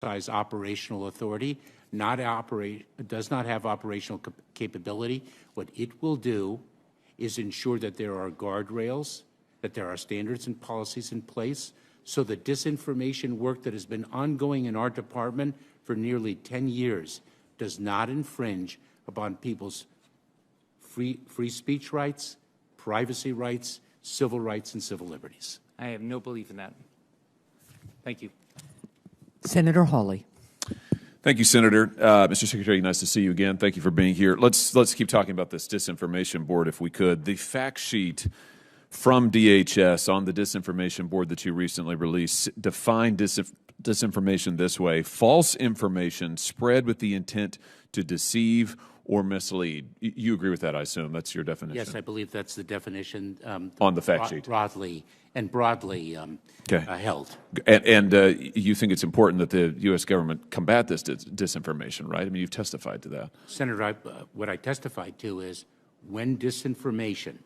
exercise operational authority, does not have operational capability. What it will do is ensure that there are guardrails, that there are standards and policies in place, so the disinformation work that has been ongoing in our department for nearly 10 years does not infringe upon people's free speech rights, privacy rights, civil rights, and civil liberties. I have no belief in that. Thank you. Senator Hawley. Thank you, Senator. Mr. Secretary, nice to see you again. Thank you for being here. Let's keep talking about this disinformation board if we could. The fact sheet from DHS on the disinformation board that you recently released defined disinformation this way: false information spread with the intent to deceive or mislead. You agree with that, I assume? That's your definition? Yes, I believe that's the definition. On the fact sheet. Broadly held. And you think it's important that the U.S. government combat this disinformation, right? I mean, you've testified to that. Senator, what I testified to is when disinformation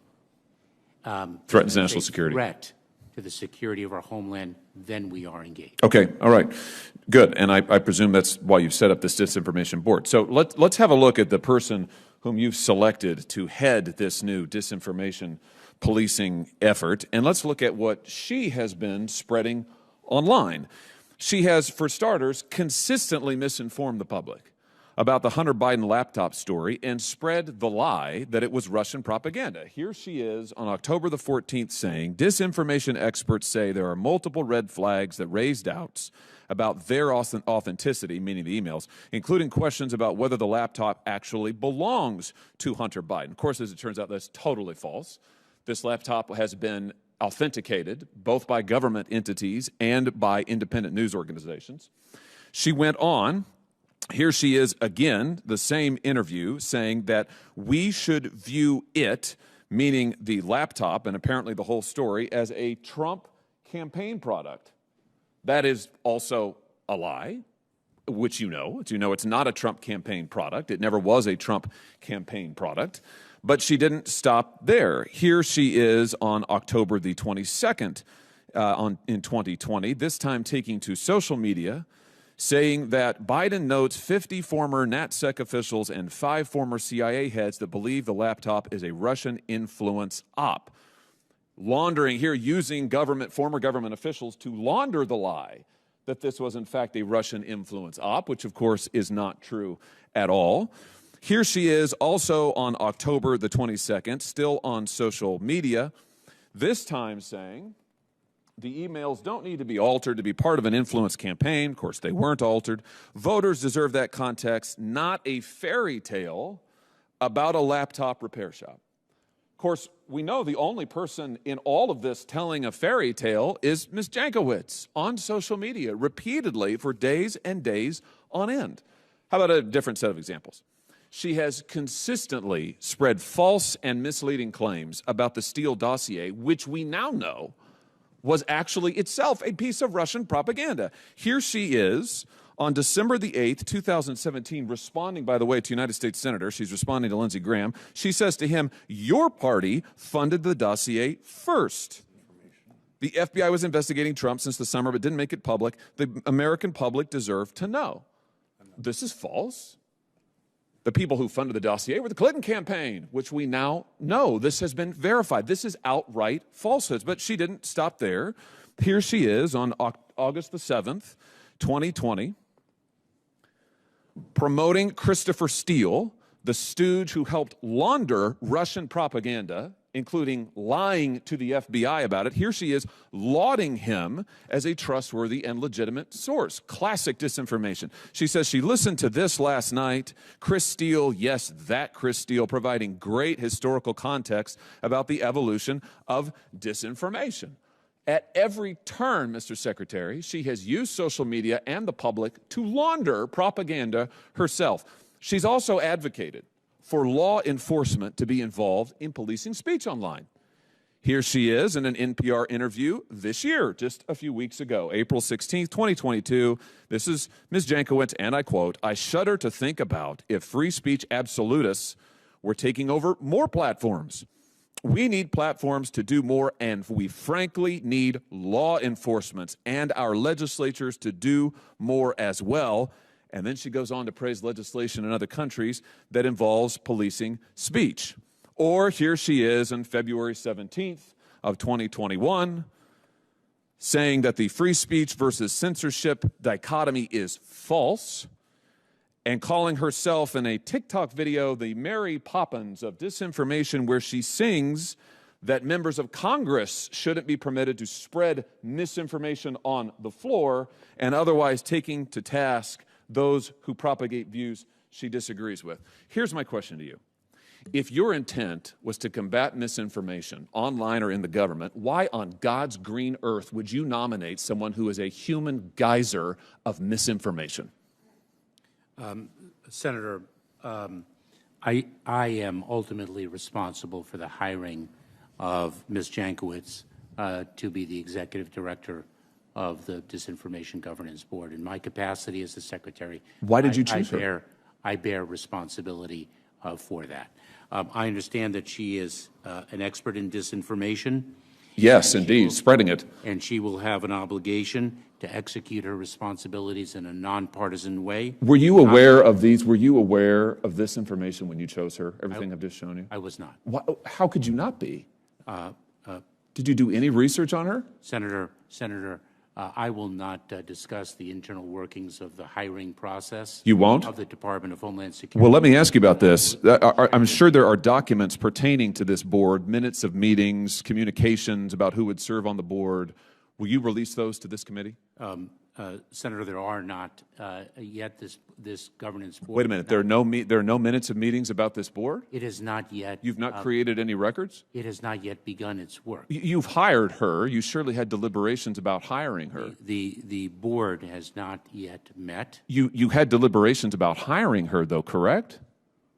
threatens national security, threat to the security of our homeland, then we are engaged. Okay, all right, good. And I presume that's why you've set up this disinformation board. So let's have a look at the person whom you've selected to head this new disinformation policing effort, and let's look at what she has been spreading online. She has, for starters, consistently misinformed the public about the Hunter Biden laptop story and spread the lie that it was Russian propaganda. Here she is on October the 14th saying, disinformation experts say there are multiple red flags that raise doubts about their authenticity, meaning the emails, including questions about whether the laptop actually belongs to Hunter Biden. Of course, as it turns out, that's totally false. This laptop has been authenticated both by government entities and by independent news organizations. She went on. Here she is again, the same interview, saying that we should view it, meaning the laptop and apparently the whole story, as a Trump campaign product. That is also a lie, which you know. It's not a Trump campaign product. It never was a Trump campaign product. But she didn't stop there. Here she is on October the 22nd in 2020, this time taking to social media, saying that Biden notes 50 former NatSec officials and 5 former CIA heads that believe the laptop is a Russian influence op. Laundering here, using former government officials to launder the lie that this was in fact a Russian influence op, which of course is not true at all. Here she is also on October the 22nd, still on social media, this time saying the emails don't need to be altered to be part of an influence campaign. Of course, they weren't altered. Voters deserve that context, not a fairy tale about a laptop repair shop. Of course, we know the only person in all of this telling a fairy tale is Ms. Jankowicz on social media repeatedly for days and days on end. How about a different set of examples? She has consistently spread false and misleading claims about the Steele dossier, which we now know was actually itself a piece of Russian propaganda. Here she is on December the 8th, 2017, responding, by the way, to United States Senator. She's responding to Lindsey Graham. She says to him, your party funded the dossier first. The FBI was investigating Trump since the summer but didn't make it public. The American public deserve to know. This is false. The people who funded the dossier were the Clinton campaign, which we now know. This has been verified. This is outright falsehoods. But she didn't stop there. Here she is on August the 7th, 2020, promoting Christopher Steele, the stooge who helped launder Russian propaganda, including lying to the FBI about it. Here she is lauding him as a trustworthy and legitimate source. Classic disinformation. She says she listened to this last night. Chris Steele, yes, that Chris Steele, providing great historical context about the evolution of disinformation. At every turn, Mr. Secretary, she has used social media and the public to launder propaganda herself. She's also advocated for law enforcement to be involved in policing speech online. Here she is in an NPR interview this year, just a few weeks ago, April 16th, 2022. This is Ms. Jankowicz, and I quote, "I shudder to think about if free speech absolutists were taking over more platforms. We need platforms to do more, and we frankly need law enforcement and our legislatures to do more as well. And then she goes on to praise legislation in other countries that involves policing speech. Or here she is on February 17th of 2021 saying that the free speech versus censorship dichotomy is false, and calling herself in a TikTok video the Mary Poppins of disinformation, where she sings that members of Congress shouldn't be permitted to spread misinformation on the floor, and otherwise taking to task those who propagate views she disagrees with. Here's my question to you. If your intent was to combat misinformation online or in the government, why on God's green earth would you nominate someone who is a human geyser of misinformation? Senator, I am ultimately responsible for the hiring of Ms. Jankowicz to be the executive director of the Disinformation Governance Board. In my capacity as the secretary, Why did you choose her? I bear responsibility for that. I understand that she is an expert in disinformation. Yes, indeed, spreading it. And she will have an obligation to execute her responsibilities in a nonpartisan way. Were you aware of these? Were you aware of this information when you chose her? Everything I've just shown you? I was not. How could you not be? Did you do any research on her? Senator, I will not discuss the internal workings of the hiring process. You won't? Of the Department of Homeland Security. Well, let me ask you about this. I'm sure there are documents pertaining to this board, minutes of meetings, communications about who would serve on the board. Will you release those to this committee? Senator, there are not yet this governance board. Wait a minute. There are no minutes of meetings about this board? It is not yet. You've not created any records? It has not yet begun its work. You've hired her. You surely had deliberations about hiring her. The board has not yet met. You had deliberations about hiring her, though, correct?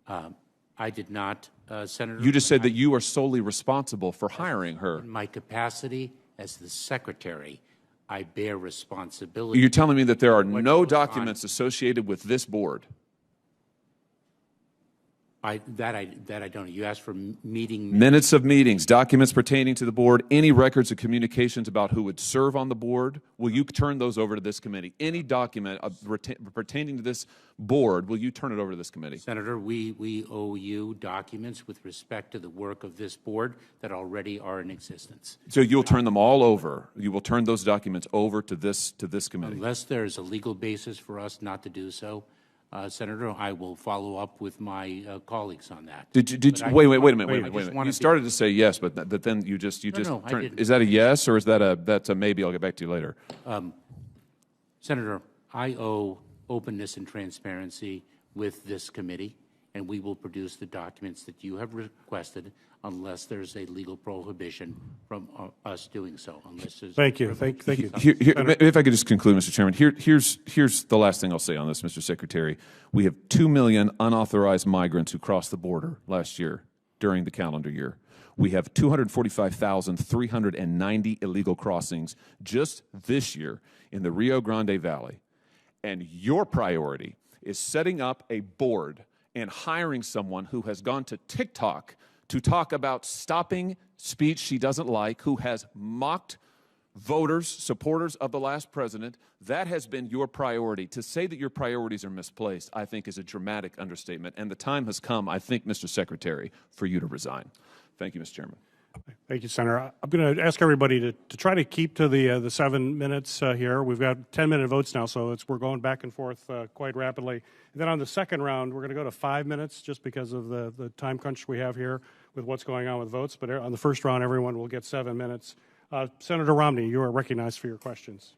I did not, Senator. You just said that you are solely responsible for hiring her. In my capacity as the secretary, I bear responsibility. You're telling me that there are no documents associated with this board? That I don't know. You asked for meeting minutes of meetings, documents pertaining to the board, any records of communications about who would serve on the board. Will you turn those over to this committee? Any document pertaining to this board, will you turn it over to this committee? Senator, we owe you documents with respect to the work of this board that already are in existence. So you'll turn them all over. You will turn those documents over to this committee. Unless there is a legal basis for us not to do so, Senator, I will follow up with my colleagues on that. Wait a minute. You started to say yes, but then you just turned. Is that a yes, or is that's a maybe? I'll get back to you later. Senator, I owe openness and transparency with this committee, and we will produce the documents that you have requested unless there's a legal prohibition from us doing so. Thank you. Thank you. If I could just conclude, Mr. Chairman, here's the last thing I'll say on this, Mr. Secretary. We have 2 million unauthorized migrants who crossed the border last year during the calendar year. We have 245,390 illegal crossings just this year in the Rio Grande Valley. And your priority is setting up a board and hiring someone who has gone to TikTok to talk about stopping speech she doesn't like, who has mocked voters, supporters of the last president. That has been your priority. To say that your priorities are misplaced, I think, is a dramatic understatement. And the time has come, I think, Mr. Secretary, for you to resign. Thank you, Mr. Chairman. Thank you, Senator. I'm going to ask everybody to try to keep to the 7 minutes here. We've got 10-minute votes now, so we're going back and forth quite rapidly. And then on the second round, we're going to go to 5 minutes just because of the time crunch we have here with what's going on with votes. But on the first round, everyone will get 7 minutes. Senator Romney, you are recognized for your questions.